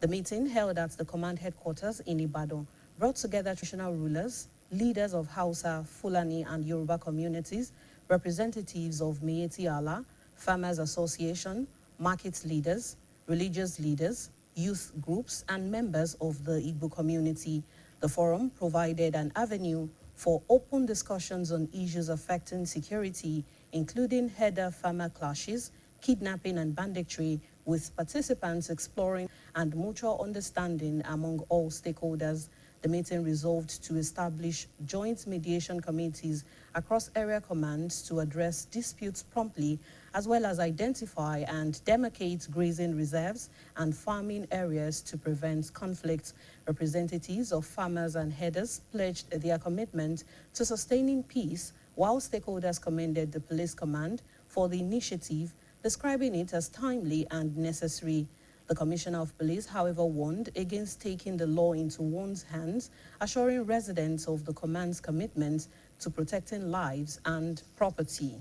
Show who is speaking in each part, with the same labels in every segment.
Speaker 1: The meeting, held at the command headquarters in Ibadan, brought together traditional rulers, leaders of Hausa, Fulani, and Yoruba communities, representatives of Miyetti Allah, Farmers Association, market leaders, religious leaders, youth groups, and members of the Igbo community. The forum provided an avenue for open discussions on issues affecting security, including herder-farmer clashes, kidnapping and banditry, with participants exploring and mutual understanding among all stakeholders. The meeting resolved to establish joint mediation committees across area commands to address disputes promptly, as well as identify and demarcate grazing reserves and farming areas to prevent conflicts. Representatives of farmers and herders pledged their commitment to sustaining peace, while stakeholders commended the police command for the initiative, describing it as timely and necessary. The Commissioner of Police, however, warned against taking the law into one's hands, assuring residents of the command's commitment to protecting lives and property.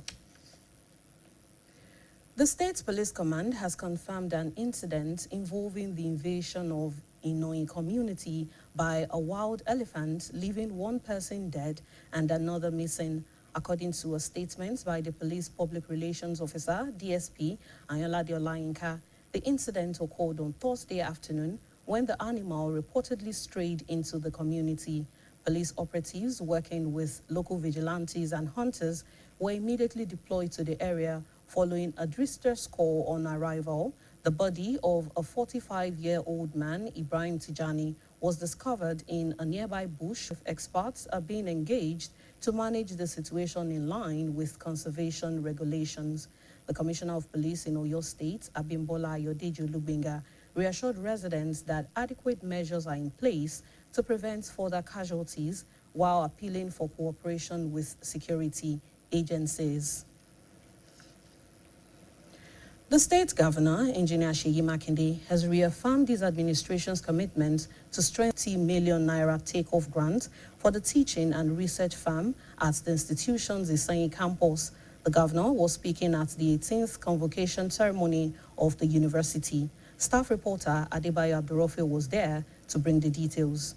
Speaker 1: The State Police Command has confirmed an incident involving the invasion of Iroyin community by a wild elephant, leaving one person dead and another missing. According to a statement by the Police Public Relations Officer, DSP Ayolade Olayinka, the incident occurred on Thursday afternoon when the animal reportedly strayed into the community. Police operatives working with local vigilantes and hunters were immediately deployed to the area following a distress call on arrival. The body of a 45-year-old man, Ibrahim Tijani, was discovered in a nearby bush. Experts are being engaged to manage the situation in line with conservation regulations. The Commissioner of Police in Oyo State, Abimbola Ayodeji Lubinga, reassured residents that adequate measures are in place to prevent further casualties, while appealing for cooperation with security agencies. The state governor, Engineer Seyi Makinde, has reaffirmed his administration's commitment to strengthen 30 million naira take-off grant for the teaching and research firm at the institution's Isanyi campus. The governor was speaking at the 18th convocation ceremony of the university. Staff reporter Adebayo Abdurofe was there to bring the details.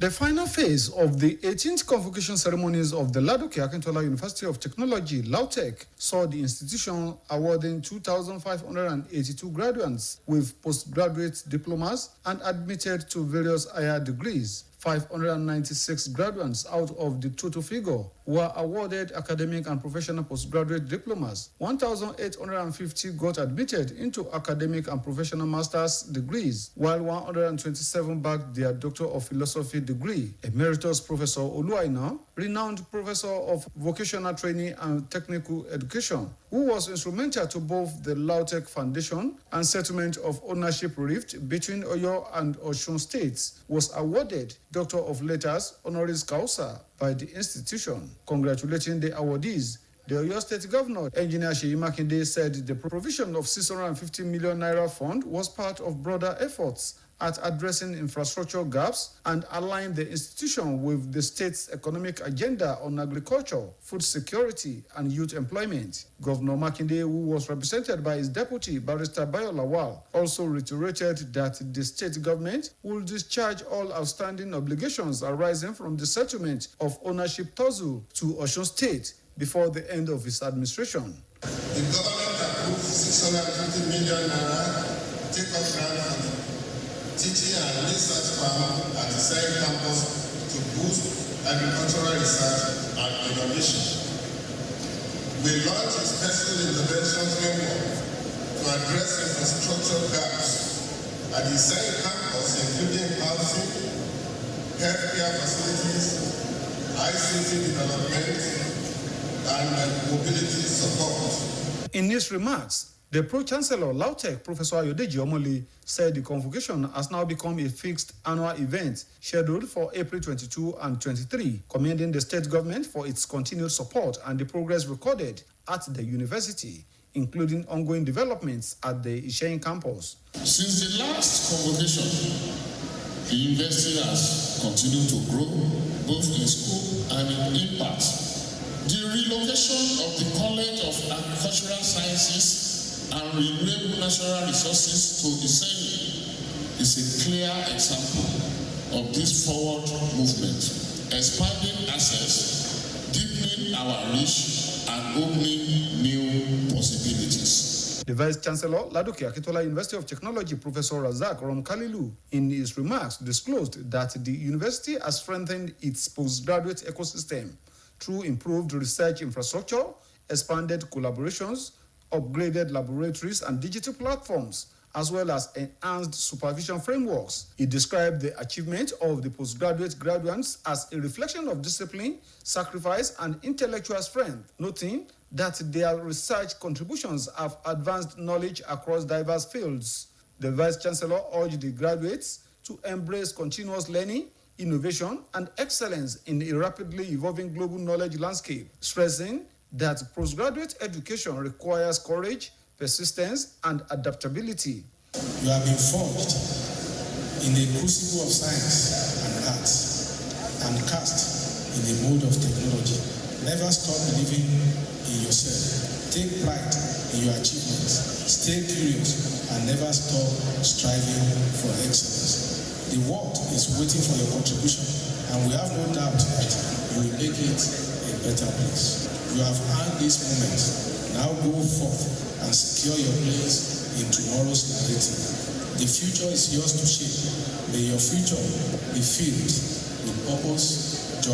Speaker 2: The final phase of the 18th convocation ceremonies of the Ladoke Akintola University of Technology, LAUTECH, saw the institution awarding 2,582 graduates with postgraduate diplomas and admitted to various higher degrees. 596 graduates out of the total figure were awarded academic and professional postgraduate diplomas. 1,850 got admitted into academic and professional master's degrees, while 127 bagged their Doctor of Philosophy degree. Emeritus Professor Oluwaina, renowned professor of vocational training and technical education, who was instrumental to both the LAUTECH Foundation and settlement of ownership rift between Oyo and Osun states, was awarded Doctor of Letters honoris causa by the institution. Congratulating the awardees, the Oyo State Governor, Engineer Seyi Makinde, said the provision of 650 million naira fund was part of broader efforts at addressing infrastructure gaps and align the institution with the state's economic agenda on agriculture, food security, and youth employment. Governor Makinde, who was represented by his deputy, Barrister Bayo Lawal, also reiterated that the state government will discharge all outstanding obligations arising from the settlement of ownership tussle to Osun State before the end of his administration.
Speaker 3: The government approved 650 million naira take-off grant teaching and research firm at the Isanyi campus to boost agricultural research and innovation. We launched a special intervention framework to address infrastructure gaps at the Isanyi campus, including housing, healthcare facilities, ICT development, and mobility support.
Speaker 2: In his remarks, the Pro-Chancellor, LAUTECH, Professor Ayodeji Omoli, said the convocation has now become a fixed annual event scheduled for April 22 and 23, commending the state government for its continued support and the progress recorded at the university, including ongoing developments at the Isanyi campus.
Speaker 4: Since the last convocation, the university has continued to grow, both in school and in impact. The relocation of the College of Agricultural Sciences and renewable natural resources to Isenyi is a clear example of this forward movement, expanding access, deepening our reach, and opening new possibilities.
Speaker 2: The Vice Chancellor, Ladoke Akintola University of Technology, Professor Razak Romkalilu, in his remarks disclosed that the university has strengthened its postgraduate ecosystem through improved research infrastructure, expanded collaborations, upgraded laboratories and digital platforms, as well as enhanced supervision frameworks. He described the achievement of the postgraduate graduates as a reflection of discipline, sacrifice, and intellectual strength, noting that their research contributions have advanced knowledge across diverse fields. The Vice Chancellor urged the graduates to embrace continuous learning, innovation, and excellence in a rapidly evolving global knowledge landscape, stressing that postgraduate education requires courage, persistence, and adaptability.
Speaker 5: You have been forged in the crucible of science and arts and cast in the mold of technology. Never stop believing in yourself. Take pride in your achievements. Stay curious and never stop striving for excellence. The world is waiting for your contribution, and we have no doubt that you will make it a better place. You have earned this moment. Now go forth and secure your place in tomorrow's narrative. The future is yours to shape. May your future be filled with purpose, joy,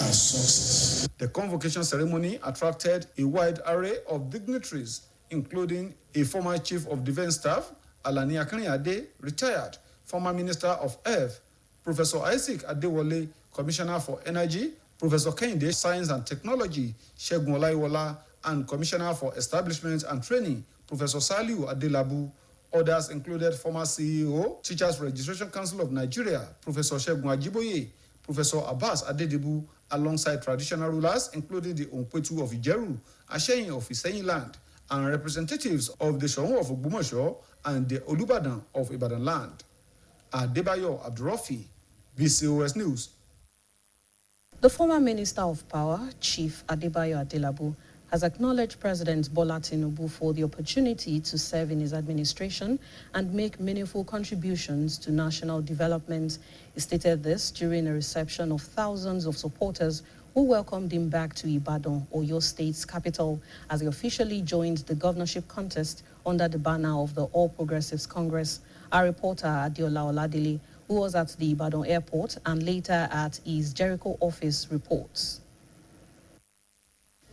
Speaker 5: and success.
Speaker 2: The convocation ceremony attracted a wide array of dignitaries, including a former Chief of Defense Staff, Alani Akinrinade, retired, former Minister of Health, Professor Isaac Adewale, Commissioner for Energy, Professor Kehinde, Science and Technology, Segun Olaiwola, and Commissioner for Establishment and Training, Professor Saliu Adelabu. Others included former CEO, Teachers Registration Council of Nigeria, Professor Segun Ajiboye, Professor Abbas Adedibu, alongside traditional rulers, including the Onkpetu of Ijeru, Asheyin of Isenyi land, and representatives of the Shohun of Ogbomoso and the Olubadan of Ibadan land. Adebayo Abdurrafi, BCOS News.
Speaker 1: The former Minister of Power, Chief Adebayo Adelabu, has acknowledged President Bola Tinubu for the opportunity to serve in his administration and make meaningful contributions to national development. He stated this during a reception of thousands of supporters who welcomed him back to Ibadan, Oyo State's capital, as he officially joined the governorship contest under the banner of the All Progressives Congress. Our reporter, Adiola Oladele, who was at the Ibadan airport and later at his Jericho office, reports.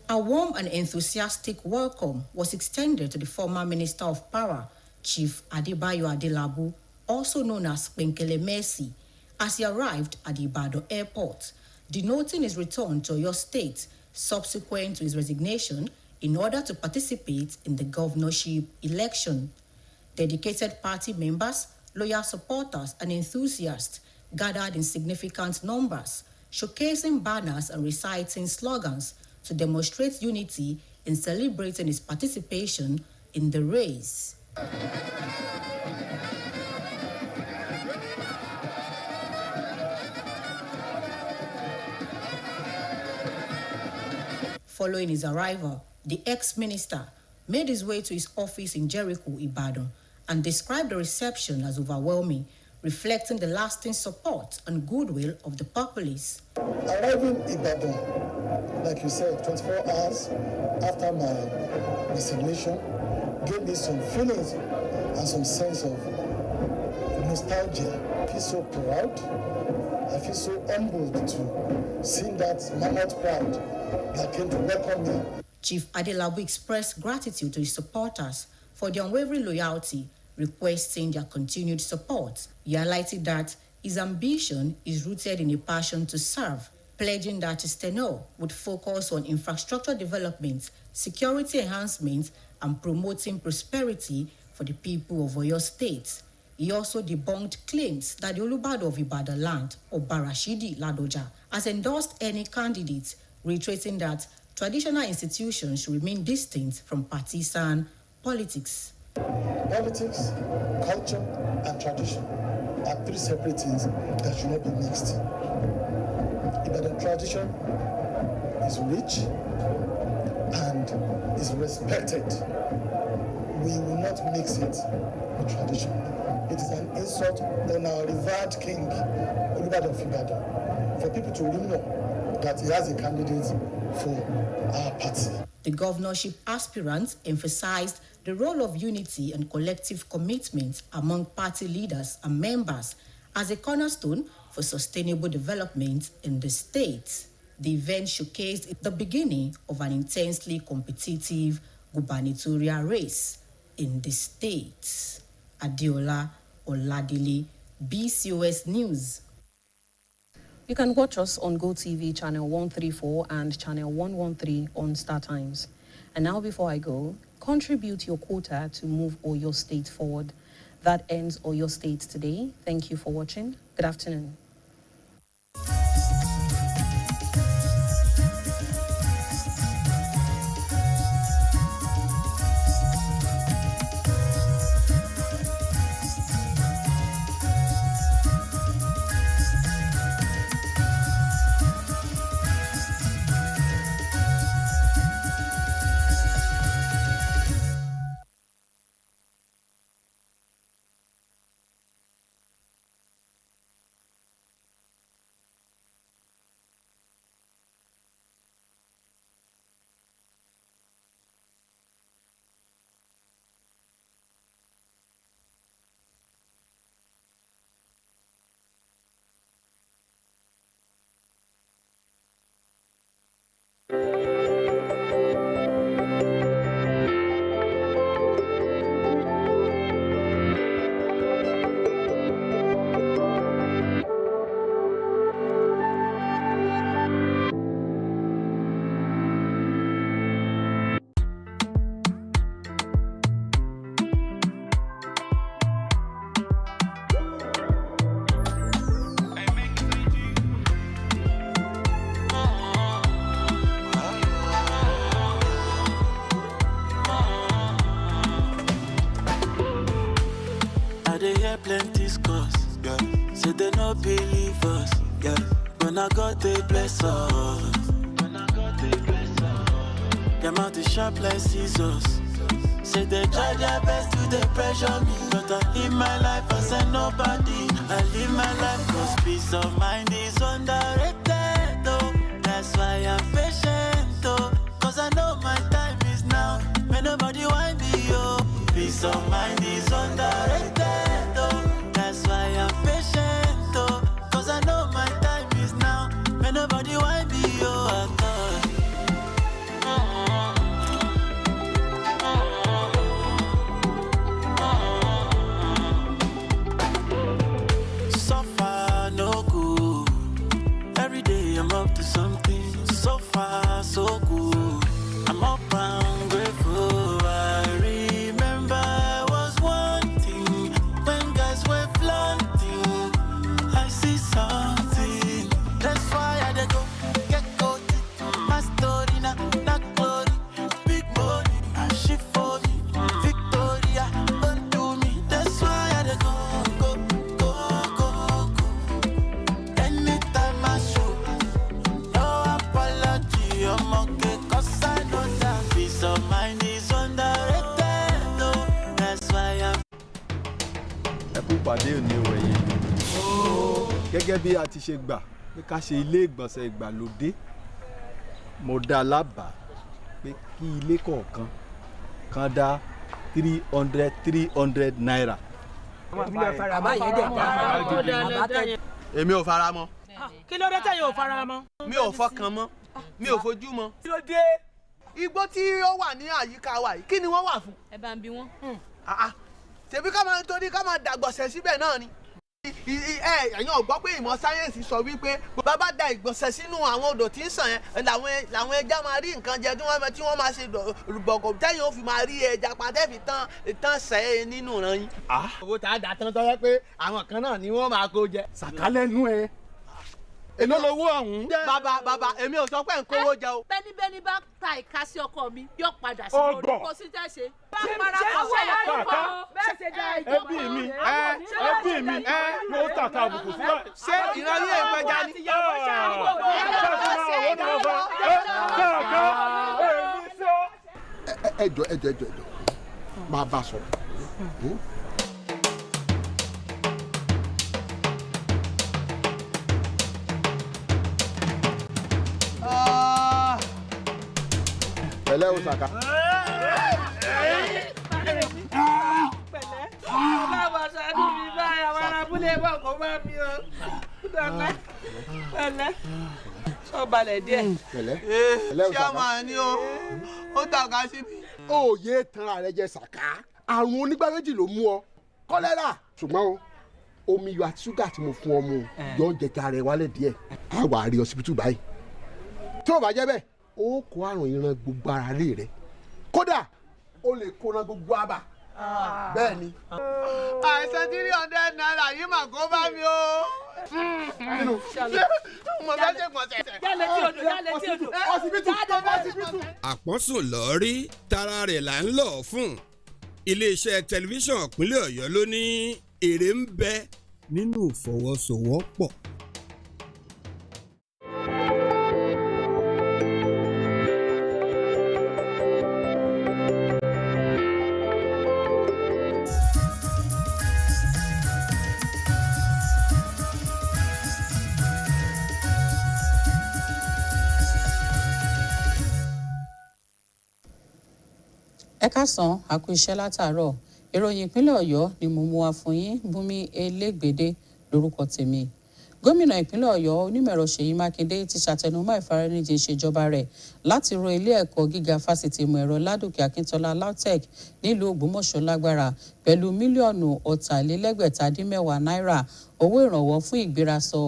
Speaker 6: A warm and enthusiastic welcome was extended to the former Minister of Power, Chief Adebayo Adelabu, also known as Penkele Mercy, as he arrived at the Ibadan airport, denoting his return to Oyo State subsequent to his resignation in order to participate in the governorship election. Dedicated party members, loyal supporters, and enthusiasts gathered in significant numbers, showcasing banners and reciting slogans to demonstrate unity in celebrating his participation in the race. Following his arrival, the ex-minister made his way to his office in Jericho, Ibadan, and described the reception as overwhelming, reflecting the lasting support and goodwill of the populace.
Speaker 7: Arriving in Ibadan, like you said, 24 hours after my resignation, gave me some feelings and some sense of nostalgia. I feel so proud. I feel so humbled to see that mammoth crowd that came to welcome me.
Speaker 6: Chief Adelabu expressed gratitude to his supporters for their unwavering loyalty, requesting their continued support. He highlighted that his ambition is rooted in a passion to serve, pledging that his tenure would focus on infrastructure development, security enhancement, and promoting prosperity for the people of Oyo State. He also debunked claims that the Olubadan of Ibadan land, Oba Rashidi Ladoja, has endorsed any candidate, reiterating that traditional institutions should remain distinct from partisan politics.
Speaker 7: Politics, culture, and tradition are three separate things that should not be mixed. Ibadan tradition is rich and is respected we will not mix it with tradition. It is an insult on our revered king, Olubadan of Ibadan, for people to really know that he has a candidate for our party.
Speaker 6: The governorship aspirants emphasized the role of unity and collective commitment among party leaders and members as a cornerstone for sustainable development in the state. The event showcased the beginning of an intensely competitive gubernatorial race in the state. Adiola Oladile, BCOS News.
Speaker 1: You can watch us on GoTV channel 134 and channel 113 on StarTimes. And now before I go, contribute your quota to move Oyo State forward. That ends Oyo State today. Thank you for watching. Good afternoon.
Speaker 8: Plenty scores, yeah. Say they no believe us, yeah. When I got they bless us, them out the sharp like scissors. Say they try their best to they pressure me, but I live my life as a nobody. I live my life cause peace of mind is underrated, though. That's why I'm patient, though. Cause I know my time is now. May nobody want me, yo. Peace of mind is underrated. That's why I'm patient, though. Cause I know my time is now. May nobody want be your actor. So far, no good. Every day I'm up to something. So far, so good. I'm up and grateful. I remember I was wanting when guys were flaunting. I see something. That's why I dey go get caught. My story not glory. Big money, she for me. Victoria, undo me. That's why I dey go. Anytime I show, no apology. I'm okay, cause I know that peace of mind is underrated. No, that's why I'm.
Speaker 9: Ẹ kú pàdé òní òwẹ̀yẹ. Gẹ́gẹ́ bí a ti ṣe gbà pé ká ṣe ilé ìgbọ̀nsẹ̀ ìgbàlódé, mo dá lábàá pé kí ilé kọ̀ọ̀kan kan dá 300 naira.
Speaker 10: Èmi ò fara mọ́.
Speaker 11: Kí ló dé tẹ̀yin ò fara mọ́?
Speaker 10: Mi ò fọkàn mọ́. Mi ò fojú mọ́.
Speaker 11: Kí ló dé?
Speaker 10: Igbó tí ó wà ní àyíká wa yìí, kí ni wọ́n wà fún?
Speaker 11: Ẹ bá ń bi wọ́n.
Speaker 10: Tèmi ká máa torí ká máa dàgbọ̀sẹ̀ síbẹ̀ náà ni. Ẹ̀yin ò gbọ́ pé ìmọ̀ sáyẹ́ǹsì sọ wípé bàbá da ìgbọ̀nsẹ̀ sínú àwọn odò tí ń sàn yẹn làwọn ẹja máa rí nǹkan jẹ tí wọ́n máa ṣe gbọ̀ngàn tẹ́yìn ó fi máa rí ẹja padà fi tán sẹ́ nínú ìran yín.
Speaker 11: Owó tá a dà tán tọ́jọ́ pé àwọn kan náà ni wọ́n máa kó jẹ.
Speaker 9: Sàkálẹ́nu ẹ. Èló lowó ọ̀hún.
Speaker 10: Bàbá èmi ò sọ pé ń kówó jẹ o.
Speaker 12: Bẹ́ni bá ta ìka sí ọkọ mi yóò padà sí orúkọ sí jẹ́sẹ̀.
Speaker 9: Ẹbí mi ló tàkà àbùkù sílẹ̀.
Speaker 10: Ṣé ìrọ̀lẹ́ ìpẹja ni?
Speaker 9: Ẹjọ́
Speaker 13: máa bá sọ̀rọ̀. pẹ̀lẹ́ o Saka.
Speaker 14: báwo ṣáájú mi báyìí àwọn arábúlé bọ̀ kó bá mi o. pẹ̀lẹ́ sọ balẹ̀ díẹ̀.
Speaker 13: pẹ̀lẹ́ o Saka.
Speaker 10: ṣé àmà ni ó tàka sí mi.
Speaker 13: ó yé tanra rẹ jẹ Saka. àrùn onígbà méjì ló mú ọ kọ́lẹ́rà. ṣùgbọ́n o omi iyọ̀ àti ṣúgà tí mo fún ọ mu yọ jẹ kí ara ẹ wálẹ̀ díẹ̀ á wà á rí ọsibítù báyìí. tí ò bá jẹ́ bẹ́ẹ̀ ó kó àrùn ìran gbogbo ara lé rẹ kódà ó lè kóná gbogbo àbà. bẹ́ẹ̀ ni.
Speaker 10: àìsàn £300 yìí mà kó bá mi o. mo fẹ́ ṣe gbọ̀nsẹ̀.
Speaker 14: yálẹ̀ tí odò.
Speaker 10: ọsibítù.
Speaker 15: àpọ́nsùn lọ́ọ́rí tara rẹ̀ là ń lọ fún iléeṣẹ́ tẹlifíṣàn ìpínlẹ̀ Ọ̀yọ́ ló ní èrè ń bẹ nínú ìfọwọ́sowọ́pọ̀.
Speaker 1: ẹ káàsán àkú iṣẹ́ látàárọ̀ ìròyìn ìpínlẹ̀ Ọ̀yọ́ ni mo mú wá fún yín Bùnmi Elégbèdé lórúkọ tèmi. Gómìnà ìpínlẹ̀ Ọ̀yọ́ onímọ̀ẹ̀rọ Ṣèyí Mákindé ti ṣàtẹnumọ́ ìfaraẹnijì ìṣèjọba rẹ̀ láti rọ ilé ẹ̀kọ́ gíga fásitì ìmọ̀ ẹ̀rọ Ládòkè Akíntọ́lá LAUTECH nílùú Ògbómọ̀ṣọ́ lágbára pẹ̀lú mílíọ̀nù $610 owó ìrànwọ́ fún ìgbérasọ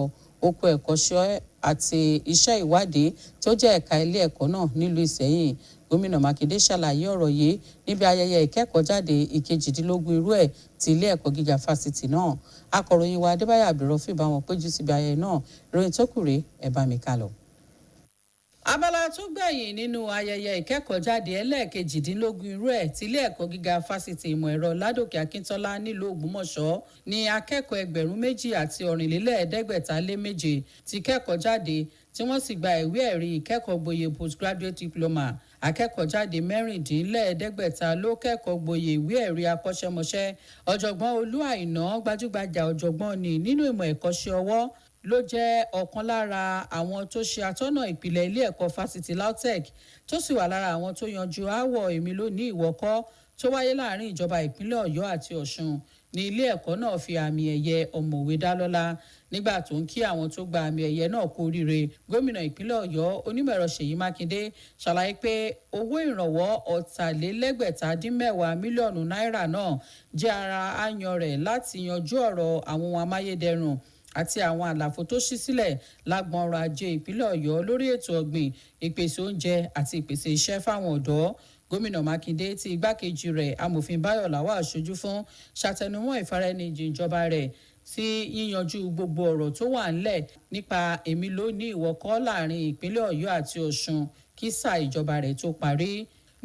Speaker 1: oko ẹ̀kọ́ṣẹ́ àti iṣẹ́ ìwádìí tó jẹ́ ẹ̀ka ilé ẹ̀kọ́ náà nílùú Ìṣẹ̀yìn. Gómìnà Mákindé ṣàlàyé ọ̀rọ̀ yìí níbi ayẹyẹ ìkẹ́kọ̀ọ́jáde ìkejìdínlógún irú ẹ̀ ti ilé ẹ̀kọ́ gíga fásitì náà. Akọ̀ròyìn wa Adébáyọ̀ Abdulrofin bá wọn péjú síbi ayẹyẹ náà. Ìròyìn tó kù rèé ẹ bá mi ká lọ. Abala tó gbẹ̀yìn nínú ayẹyẹ ìkẹ́kọ̀ọ́jáde ẹlẹ́ẹ̀kejìdínlógún irú ẹ̀ ti ilé ẹ̀kọ́ gíga fásitì ìmọ̀ ẹ̀rọ Ládòkè Akíntọ́lá nílùú Ògbómọ̀ṣọ́ ni akẹ́kọ̀ọ́ 2,247 ti kẹ́kọ̀ọ́ jáde tí wọ́n sì gba ìwé ẹ̀rí ìkẹ́kọ̀ọ́ gboyè postgraduate diploma. Akẹ́kọ̀ọ́jáde 16 ló kẹ́kọ̀ọ́ gboyè ìwé ẹ̀rí akọ́ṣẹ́mọṣẹ́. Ọ̀jọ̀gbọ́n Olú Àìná gbajúgbajà ọ̀jọ̀gbọ́n ni nínú ìmọ̀ ẹ̀kọ́ṣẹ́ ọwọ́ ló jẹ́ ọ̀kan lára àwọn tó ṣe atọ́nà ìpìlẹ̀ ilé ẹ̀kọ́ fásitì LAUTECH tó sì wà lára àwọn tó yanjú aáwọ̀ èmi lónìí ìwọ́kọ́ tó wáyé láàrin ìjọba ìpínlẹ̀ Ọ̀yọ́ àti Ọ̀ṣun ní ilé ẹ̀kọ́ náà fi àmì ẹ̀yẹ ọ̀mọ̀wé dá lọ́lá. Nígbà tó ń kí àwọn tó gba àmì ẹ̀yẹ náà kú oríire, gómìnà ìpínlẹ̀ Ọ̀yọ́ onímọ̀ẹ̀rọ Ṣèyí Mákindé ṣàlàyé pé owó ìrànwọ́ $610 mílíọ̀nù náírà náà jẹ́ ara áyan rẹ̀ láti yanjú ọ̀rọ̀ àwọn ohun amáyédẹrùn àti àwọn àlàfo tó ṣí sílẹ̀ lágbọn ọrọ̀ ajé ìpínlẹ̀ Ọ̀yọ́ lórí ètò ọ̀gbìn, ìpèsè oúnjẹ àti ìpèsè iṣẹ́ fáwọn ọ̀dọ́. Gómìnà Mákindé tí igbákejì rẹ̀ amòfin Báyọ̀ Làwà aṣojú fún ṣàtẹnumọ́ ìfaraẹnijì ìjọba rẹ̀ sí yíyanjú gbogbo ọ̀rọ̀ tó wà ńlẹ̀ nípa èmi lónìí ìwọ́kọ́ láàrin ìpínlẹ̀ Ọ̀yọ́ àti Ọ̀ṣun kí sáà ìjọba rẹ̀ tó parí.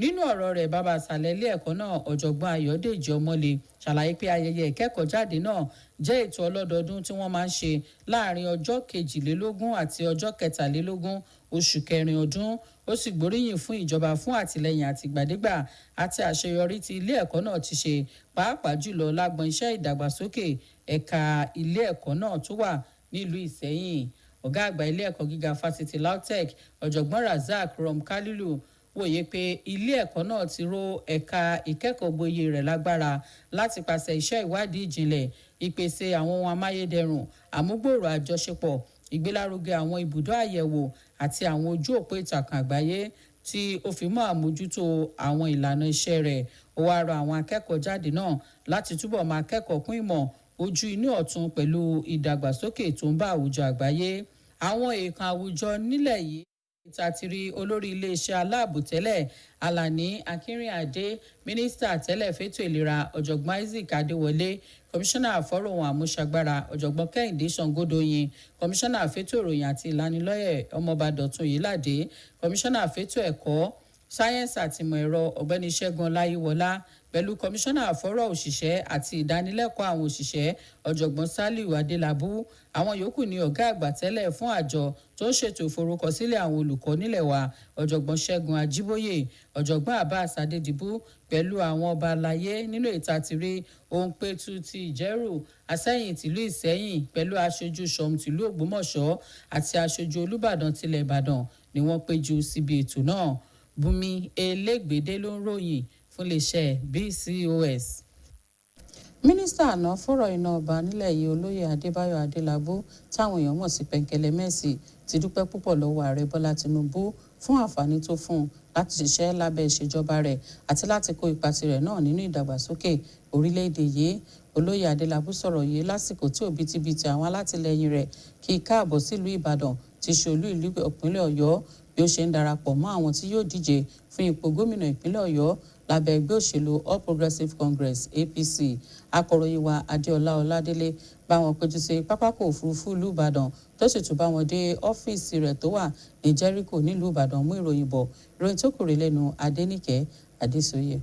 Speaker 1: Nínú ọ̀rọ̀ rẹ̀ bàbá àṣàlẹ̀ ilé ẹ̀kọ́ náà ọ̀jọ̀gbọ́n Ayọ̀dèjì Ọmọlé ṣàlàyé pé ayẹyẹ ìkẹ́kọ̀ọ́jáde náà jẹ́ ètò ọlọ́dọọdún tí wọ́n máa ń ṣe láàrin ọjọ́ 22 àti ọjọ́ 23 oṣù kẹrin ọdún. Ó sì gbóríyìn fún ìjọba fún àtìlẹyìn àtìgbàdégbà àti àṣeyọrí tí ilé ẹ̀kọ́ náà ti ṣe pàápàá jùlọ lágbọn iṣẹ́ ìdàgbàsókè ẹ̀ka ilé ẹ̀kọ́ náà tó wà nílùú Ìṣẹ̀yìn. Ọ̀gá àgbà ilé ẹ̀kọ́ gíga fásitì LAUTECH ọ̀jọ̀gbọ́n Razak Romkalilu wòye pé ilé ẹ̀kọ́ náà ti ró ẹ̀ka ìkẹ́kọ̀ọ́ gboyè rẹ̀ lágbára láti pàṣẹ iṣẹ́ ìwádìí ìjìnlẹ̀, ìpèsè àwọn ohun amáyédẹrùn, àmúgbòòrò àjọṣepọ̀, ìgbélárugẹ àwọn ibùdó àyẹ̀wò àti àwọn ojú òpó ìtàkùn àgbáyé tí ó fi mọ́ àmójútó àwọn ìlànà iṣẹ́ rẹ̀. Ó wá rọ àwọn akẹ́kọ̀ọ́ jáde náà láti túbọ̀ máa kẹ́kọ̀ọ́ kún ìmọ̀ ojú inú ọ̀tun pẹ̀lú ìdàgbàsókè tó ń bá àwùjọ àgbáyé. Àwọn èèkàn àwùjọ nílẹ̀ yìí ìtàtìrí olórí iléeṣẹ́ aláàbò tẹ́lẹ̀ Alani Akínrìnàdé, mínísítà tẹ́lẹ̀ fétò ìlera ọ̀jọ̀gbọ́n Isaac Adéwọlé, kọmíṣánná àfọ̀rọ̀wọ̀n àmúṣagbára ọ̀jọ̀gbọ́n Kẹ́hìndé Ṣàngódóyin, kọmíṣánná fétò ìròyìn àti ìlanilọ́yẹ̀ ọmọọba Dọ̀tun Oyèládé, kọmíṣánná fétò ẹ̀kọ́ sáyẹ́ǹsì àti ìmọ̀ ẹ̀rọ ọ̀gbẹ́ni Ṣẹ́gun Ọláyíwọlá,
Speaker 16: pẹ̀lú kọmíṣánná àfọ́rọ̀ òṣìṣẹ́ àti ìdánilẹ́kọ̀ọ́ àwọn òṣìṣẹ́ ọ̀jọ̀gbọ́n Saliu Adelabu. Àwọn yòókù ní ọ̀gá àgbà tẹ́lẹ̀ fún àjọ tó ń ṣètò ìforúkọsílẹ̀ àwọn olùkọ́ nílẹ̀ wa ọ̀jọ̀gbọ́n Ṣẹ́gun Ajíbóyè, ọ̀jọ̀gbọ́n Abbas Adédìbú pẹ̀lú àwọn ọba aláyé nínú ìtàtìrí Òǹpẹ̀tù ti Ìjẹ̀rù, Àsẹ́yìn tìlú Ìsẹ́yìn pẹ̀lú aṣojú Ṣọ̀m tìlú Ògbómọ̀ṣọ́ àti aṣojú Olúbàdàn tilẹ̀ Ìbàdàn ni wọ́n péjú síbi ètò náà. Bùnmi Elégbèdé ló ń ròyìn fún iléeṣẹ́ BCOS. Mínísítà àná fọ́rọ̀ iná ọba nílẹ̀ yìí olóyè Adébáyọ̀ Adélabú táwọn èèyàn mọ̀ sí Pẹ̀ǹkẹ̀lẹ̀ Mẹ́sì ti dúpẹ́ púpọ̀ lọ́wọ́ ààrẹ Bọ́lá Tinubu fún àǹfààní tó fún un láti ṣiṣẹ́ lábẹ́ ìṣèjọba rẹ̀ àti láti kó ipa tirẹ̀ náà nínú ìdàgbàsókè orílẹ̀-èdè yìí. Olóyè Adélabú sọ̀rọ̀ yìí lásìkò tí òbítíbitì àwọn alátìlẹyìn rẹ̀ kí i káàbọ̀ sílùú Ìbàdàn ti ṣe olú ìlú ìpínlẹ̀ Ọ̀yọ́ bí ó ṣe ń darapọ̀ mọ́ àwọn tí yóò díje fún ipò gómìnà ìpínlẹ̀ Ọ̀yọ́ lábẹ́ ẹgbẹ́ òṣèlú All Progressives Congress APC. Akọ̀ròyìn wa Adéọlá Ọládélé bá wọn péjú sí pápákọ̀ òfurufú ìlú Ìbàdàn tó sì tún bá wọn dé ọ́fíìsì rẹ̀ tó wà ní Jẹ́ríkò nílùú Ìbàdàn mú ìròyìn bọ̀. Ìròyìn tó kù rè lẹ́nu Adéníkẹ́ Adésóyè.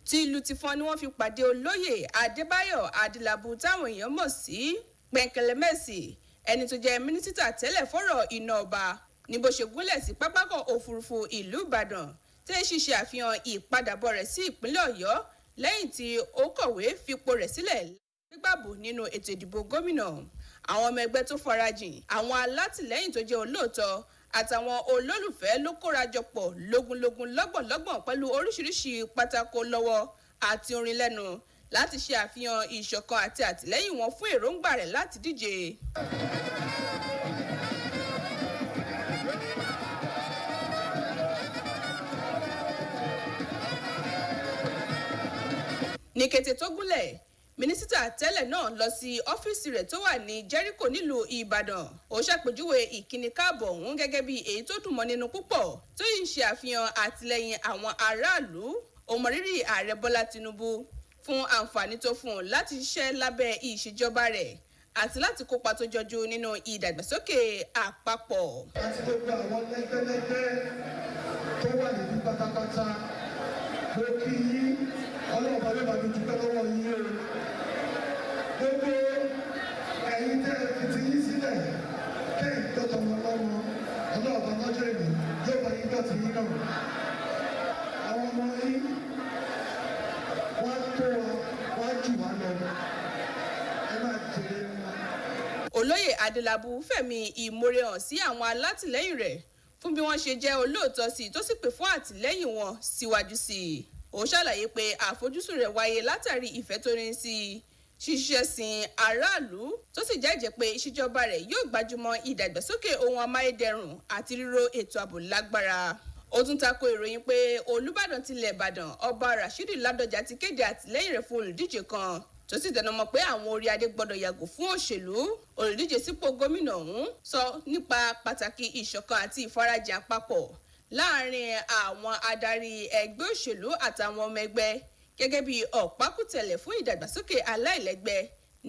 Speaker 17: Tí ìlú ti fọ́n ni wọ́n fi pàdé olóyè Adébáyọ̀ Adélabú táwọn èèyàn mọ̀ sí Pẹ̀ǹkẹ̀lẹ̀ Mẹ́sì, ẹni tó jẹ́ mínísítà tẹ́lẹ̀ fọ́rọ̀ iná ọba, ní bó ṣe gúnlẹ̀ sí pápákọ̀ òfurufú ìlú Ìbàdàn tí ń ṣiṣẹ́ àfihàn ìpadàbọ̀ rẹ̀ sí ìpínlẹ̀ Ọ̀yọ́ lẹ́yìn tí ó kọ̀wé fipò rẹ̀ sílẹ̀ gbígbàbò nínú ètò ìdìbò gómìnà. Àwọn ọmọ ẹgbẹ́ tó farajìn, àwọn alátìlẹ́yìn tó jẹ́ olóòótọ́ àtàwọn olólùfẹ́ ló kóra jọpọ̀ lógúnlógún lọ́gbọ̀nlọ́gbọ̀n pẹ̀lú oríṣiríṣi pátákó lọ́wọ́ àti orin lẹ́nu láti ṣe àfihàn ìṣọ̀kan àti àtìlẹ́yìn wọn fún èròǹgbà rẹ̀ láti díje. Ní kété tó gúnlẹ̀, mínísítà tẹ́lẹ̀ náà lọ sí ọ́fíìsì rẹ̀ tó wà ní Jẹ́ríkò nílùú Ìbàdàn. Ó ṣàpèjúwe ìkíni káàbọ̀ ọ̀hún gẹ́gẹ́ bí èyí tó dùn mọ́ nínú púpọ̀ tó yìí ń ṣe àfihàn àtìlẹ́yìn àwọn aráàlú. Ó mọrírì ààrẹ Bọ́lá Tinubu fún àǹfààní tó fún un láti ṣiṣẹ́ lábẹ́ ìṣèjọba rẹ̀ àti láti kópa tó jọjú nínú ìdàgbàsókè àpapọ̀.
Speaker 7: Àti gbogbo àwọn lẹ́gbẹ́lẹ́gbẹ́ tó wà níbi pátápátá ló kí yín ọlọ́ọ̀bá ló bá mi dúpẹ́ lọ́wọ́ yín o. Gbogbo ẹ̀yin tẹ́ ẹ fi ti yín sílẹ̀ kẹ́yìn gbọ́dọ̀ wọn lọ́wọ́ ọlọ́ọ̀bá lọ́jọ́ ìlú yóò bá yín gbọ́dọ̀ yín náà. Àwọn ọmọ yín wọ́n tó wa wọ́n jù wá lọ. Ẹ máa jèrè wọn.
Speaker 17: Olóyè Adélabú fẹ̀mí ìmoore hàn sí àwọn alátìlẹ́yìn rẹ̀ fún bí wọ́n ṣe jẹ́ olóòótọ́ sí tó sì pè fún àtìlẹ́yìn wọn síwájú sí i. Ó ṣàlàyé pé àfojúsùn rẹ̀ wáyé látàrí ìfẹ́ tó ní sí ṣíṣiṣẹ́ sin aráàlú tó sì jẹ́jẹ́ pé ìṣèjọba rẹ̀ yóò gbájúmọ́ ìdàgbàsókè ohun amáyédẹrùn àti ríró ètò ààbò lágbára. Ó tún tako ìròyìn pé Olúbàdàn tilẹ̀ Ìbàdàn Ọba Rashidi Ládọjà ti kéde àtìlẹ́yìn rẹ̀ fún olùdíje kan tó sì tẹnumọ́ pé àwọn orí adé gbọ́dọ̀ yàgò fún òṣèlú. Olùdíje sípò gómìnà ọ̀hún sọ nípa pàtàkì ìṣọ̀kan àti ìfarajìn àpapọ̀ láàrin àwọn adarí ẹgbẹ́ òṣèlú àtàwọn ọmọ ẹgbẹ́ gẹ́gẹ́ bí ọ̀pákùtẹ̀lẹ̀ fún ìdàgbàsókè aláìlẹ́gbẹ́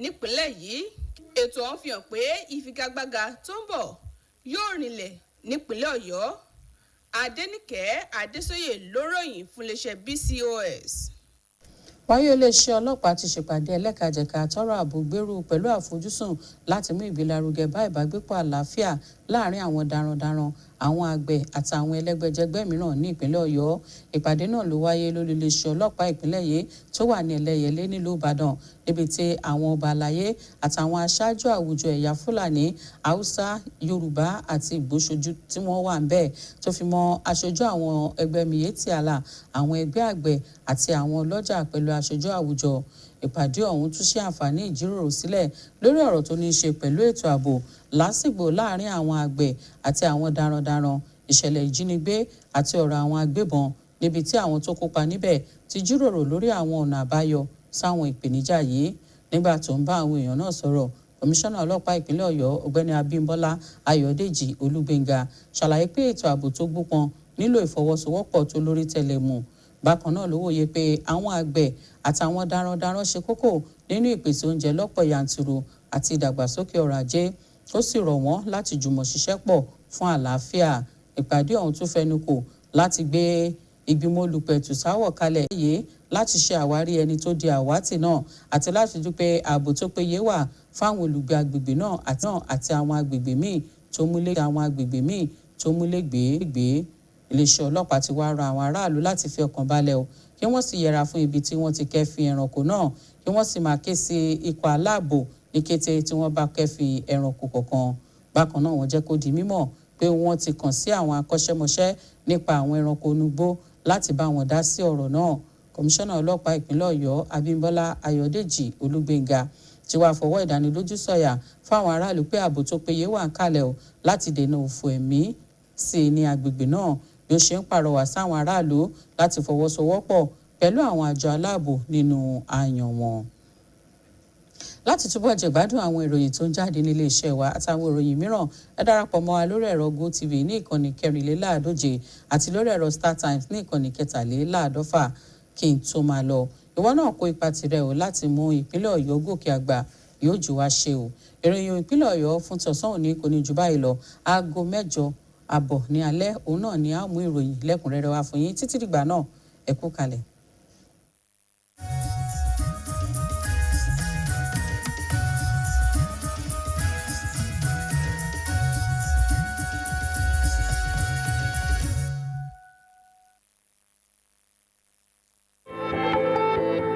Speaker 17: nípínlẹ̀ yìí. Ètò ọ̀hún fi hàn pé ìfigagbága tó ń bọ̀ yóò rinlẹ̀ nípínlẹ̀ Ọ̀yọ́. Adéníkẹ́ Adésóyè ló ròyìn fún iléeṣẹ́ BCOS.
Speaker 16: Wáyé iléeṣẹ́ ọlọ́pàá ti ṣèpàdé ẹlẹ́kajẹ̀ka tọ́rọ̀ ààbò gbèrú pẹ̀lú àfojúsùn láti mú ìgbélárugẹ bá ìbágbépọ̀ àlàáfíà láàrin àwọn darandaran, àwọn àgbẹ̀ àtàwọn ẹlẹ́gbẹ́jẹgbẹ́ mìíràn ní ìpínlẹ̀ Ọ̀yọ́. Ìpàdé náà ló wáyé lórí iléeṣẹ́ ọlọ́pàá ìpínlẹ̀ yìí tó wà ní Ẹlẹ́yẹlé nílùú Ìbàdàn níbi tí àwọn ọba àlàyé àtàwọn aṣáájú àwùjọ ẹ̀yà Fúlàní, Haúsá, Yorùbá àti Ìgbòṣojú tí wọ́n wà ń bẹ̀ tó fi mọ́ aṣojú àwọn ẹgbẹ́ Miyetti Allah, àwọn ẹgbẹ́ àgbẹ̀ àti àwọn ọlọ́jà pẹ̀lú aṣojú àwùjọ. Ìpàdé ọ̀hún tún ṣe àǹfààní ìjíròrò sílẹ̀ lórí ọ̀rọ̀ tó ní í ṣe pẹ̀lú ètò ààbò lásìgbò láàrin àwọn àgbẹ̀ àti àwọn darandaran, ìṣẹ̀lẹ̀ ìjínigbé àti ọ̀rọ̀ àwọn agbébọn, níbi tí àwọn tó kópa níbẹ̀ ti jíròrò lórí àwọn ọ̀nà àbáyọ sáwọn ìpèníjà yìí. Nígbà tó ń bá àwọn èèyàn náà sọ̀rọ̀, kọmíṣánná ọlọ́pàá ìpínlẹ̀ Ọ̀yọ́ ọ̀gbẹ́ni Abímbọ́lá Ayọ̀dèjì Olúgbéngà ṣàlàyé pé ètò ààbò tó gbópọn nílò ìfọwọ́sowọ́pọ̀ tó lórí tẹlẹmù. Bákan náà ló wòye pé àwọn àgbẹ̀ àtàwọn darandaran ṣe kókó nínú ìpèsè oúnjẹ lọ́pọ̀ yanturu àti ìdàgbàsókè ọrọ̀ ajé. Ó sì rọ̀ wọ́n láti jùmọ̀ ṣiṣẹ́ pọ̀ fún àlàáfíà. Ìpàdé ọ̀hún tún fẹnu kò láti gbé ìgbìmọ̀ olùpẹ̀tùsáwọ̀ kalẹ̀ yìí láti ṣe àwárí ẹni tó di àwátì náà àti láti dúpẹ́ ààbò tó péye wà fáwọn olùgbé agbègbè náà àti àwọn agbègbè míì tó múlé gbé. Iléeṣẹ́ ọlọ́pàá ti wá rọ àwọn aráàlú láti fi ọkàn balẹ̀ o kí wọ́n sì yẹra fún ibi tí wọ́n ti kẹ́fìn ẹranko náà kí wọ́n sì máa ké sí ikọ̀ aláàbò ní kété tí wọ́n bá kẹ́fìn ẹranko kọ̀ọ̀kan. Bákan náà wọ́n jẹ́ kó di mímọ̀ pé wọ́n ti kàn sí àwọn akọ́ṣẹ́mọṣẹ́ nípa àwọn ẹranko onúgbó láti bá wọn dá sí ọ̀rọ̀ náà. Kọmíṣánná ọlọ́pàá ìpínlẹ̀ Ọ̀yọ́ Abímbọ́lá Ayọ̀dèjì Olúgbénga ti wá fọwọ́ ìdánilójú sọ̀yà fáwọn aráàlú pé ààbò tó péye wà ń kalẹ̀ o láti dènà òfò ẹ̀mí sí ní agbègbè náà bí ó ṣe ń pàrọwà sáwọn aráàlú láti fọwọ́sowọ́pọ̀ pẹ̀lú àwọn àjọ aláàbò nínú àyàn wọn. Láti túbọ̀ jẹ̀gbádùn àwọn ìròyìn tó ń jáde nílé iṣẹ́ wa àtàwọn ìròyìn mìíràn ẹ darapọ̀ mọ́ wa lórí ẹ̀rọ GoTV ní ìkànnì 454 àti lórí ẹ̀rọ StarTimes ní ìkànnì 43 kí n tó máa lọ. Ìwọ náà kó ipa tirẹ̀ o láti mú ìpínlẹ̀ Ọ̀yọ́ gòkè àgbà yóò jù wá ṣe o. Ìròyìn ìpínlẹ̀ Ọ̀yọ́ fún tọ̀sán òní kò ní jù báyìí lọ. Aago 8:00 ní alẹ́ òun náà ni a mú ìròyìn lẹ́kùnrẹ́rẹ́ wá fún yín títí dìgbà náà ẹ kú kalẹ̀.